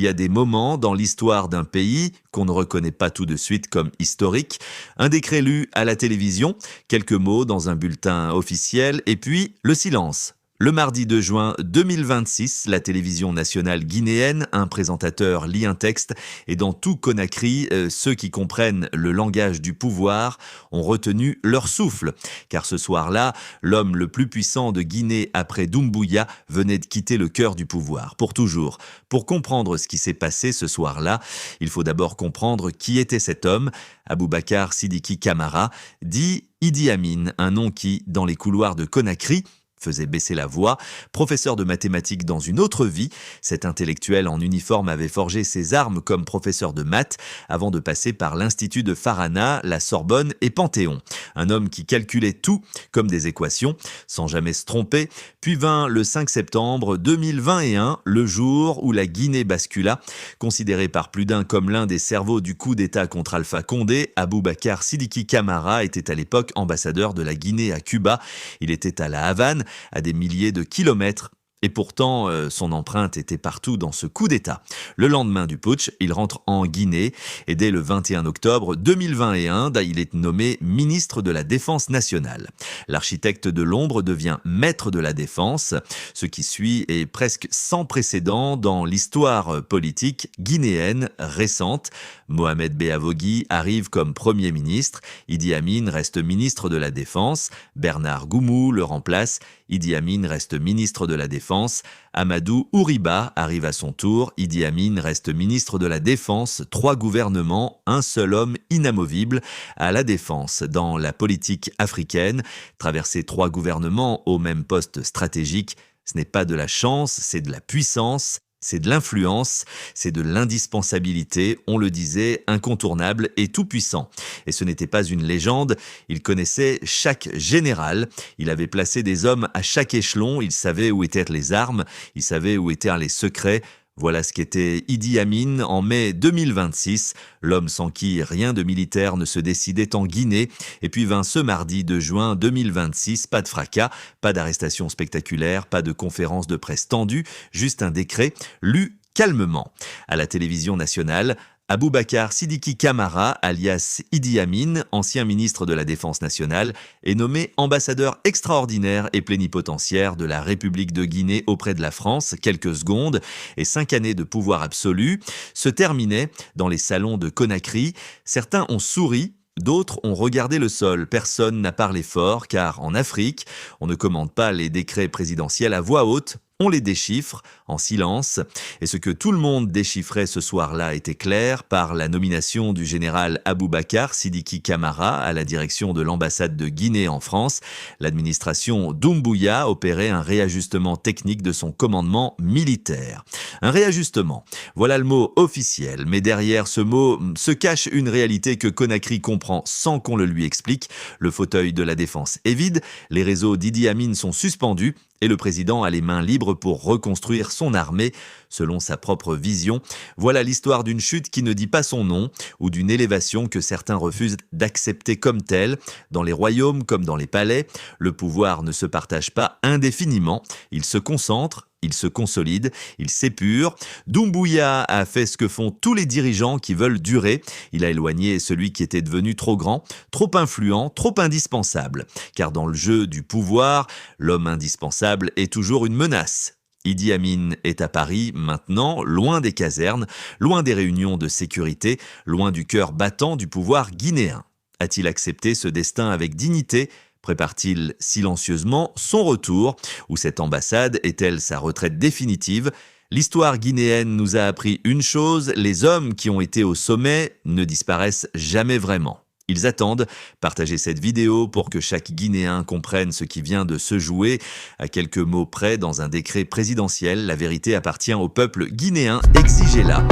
Il y a des moments dans l'histoire d'un pays qu'on ne reconnaît pas tout de suite comme historiques. Un décret lu à la télévision, quelques mots dans un bulletin officiel, et puis le silence. Le mardi 2 juin 2026, la télévision nationale guinéenne, un présentateur lit un texte et dans tout Conakry, ceux qui comprennent le langage du pouvoir ont retenu leur souffle. Car ce soir-là, l'homme le plus puissant de Guinée après Doumbouya venait de quitter le cœur du pouvoir, pour toujours. Pour comprendre ce qui s'est passé ce soir-là, il faut d'abord comprendre qui était cet homme, Aboubacar Sidiki Camara, dit Idi Amin, un nom qui, dans les couloirs de Conakry, faisait baisser la voix. Professeur de mathématiques dans une autre vie, cet intellectuel en uniforme avait forgé ses armes comme professeur de maths avant de passer par l'Institut de Farana, la Sorbonne et Panthéon. Un homme qui calculait tout comme des équations, sans jamais se tromper. Puis vint le 5 septembre 2021, le jour où la Guinée bascula. Considéré par plus d'un comme l'un des cerveaux du coup d'État contre Alpha Condé, Aboubacar Sidiki Camara était à l'époque ambassadeur de la Guinée à Cuba. Il était à La Havane, à des milliers de kilomètres. Et pourtant, son empreinte était partout dans ce coup d'État. Le lendemain du putsch, il rentre en Guinée et dès le 21 octobre 2021, il est nommé ministre de la Défense nationale. L'architecte de l'ombre devient maître de la Défense. Ce qui suit est presque sans précédent dans l'histoire politique guinéenne récente. Mohamed Beavogui arrive comme Premier ministre. Idi Amin reste ministre de la Défense. Bernard Goumou le remplace. Idi Amin reste ministre de la Défense. Amadou Ouriba arrive à son tour. Idi Amin reste ministre de la Défense. 3 gouvernements, un seul homme inamovible à la défense. Dans la politique africaine, traverser 3 gouvernements au même poste stratégique, ce n'est pas de la chance, c'est de la puissance. C'est de l'influence, c'est de l'indispensabilité, on le disait, incontournable et tout-puissant. Et ce n'était pas une légende, il connaissait chaque général, il avait placé des hommes à chaque échelon, il savait où étaient les armes, il savait où étaient les secrets. Voilà ce qu'était Idi Amin en mai 2026, l'homme sans qui rien de militaire ne se décidait en Guinée. Et puis vint ce mardi 2 juin 2026, pas de fracas, pas d'arrestation spectaculaire, pas de conférence de presse tendue, juste un décret lu calmement. À la télévision nationale, Aboubacar Sidiki Camara, alias Idi Amin, ancien ministre de la Défense nationale, est nommé ambassadeur extraordinaire et plénipotentiaire de la République de Guinée auprès de la France. Quelques secondes et 5 années de pouvoir absolu se terminaient dans les salons de Conakry. Certains ont souri, d'autres ont regardé le sol. Personne n'a parlé fort, car en Afrique, on ne commande pas les décrets présidentiels à voix haute. On les déchiffre en silence. Et ce que tout le monde déchiffrait ce soir-là était clair par la nomination du général Aboubacar Sidiki Camara à la direction de l'ambassade de Guinée en France. L'administration Doumbouya opérait un réajustement technique de son commandement militaire. Un réajustement, voilà le mot officiel. Mais derrière ce mot se cache une réalité que Conakry comprend sans qu'on le lui explique. Le fauteuil de la défense est vide, les réseaux d'Idi Amin sont suspendus, et le président a les mains libres pour reconstruire son armée selon sa propre vision. Voilà l'histoire d'une chute qui ne dit pas son nom ou d'une élévation que certains refusent d'accepter comme telle. Dans les royaumes comme dans les palais, le pouvoir ne se partage pas indéfiniment, il se concentre, il se consolide, il s'épure. Doumbouya a fait ce que font tous les dirigeants qui veulent durer. Il a éloigné celui qui était devenu trop grand, trop influent, trop indispensable. Car dans le jeu du pouvoir, l'homme indispensable est toujours une menace. Idi Amin est à Paris maintenant, loin des casernes, loin des réunions de sécurité, loin du cœur battant du pouvoir guinéen. A-t-il accepté ce destin avec dignité ? Prépare-t-il silencieusement son retour? Ou cette ambassade est-elle sa retraite définitive? L'histoire guinéenne nous a appris une chose, les hommes qui ont été au sommet ne disparaissent jamais vraiment. Ils attendent. Partagez cette vidéo pour que chaque Guinéen comprenne ce qui vient de se jouer. À quelques mots près, dans un décret présidentiel, la vérité appartient au peuple guinéen. Exigez-la.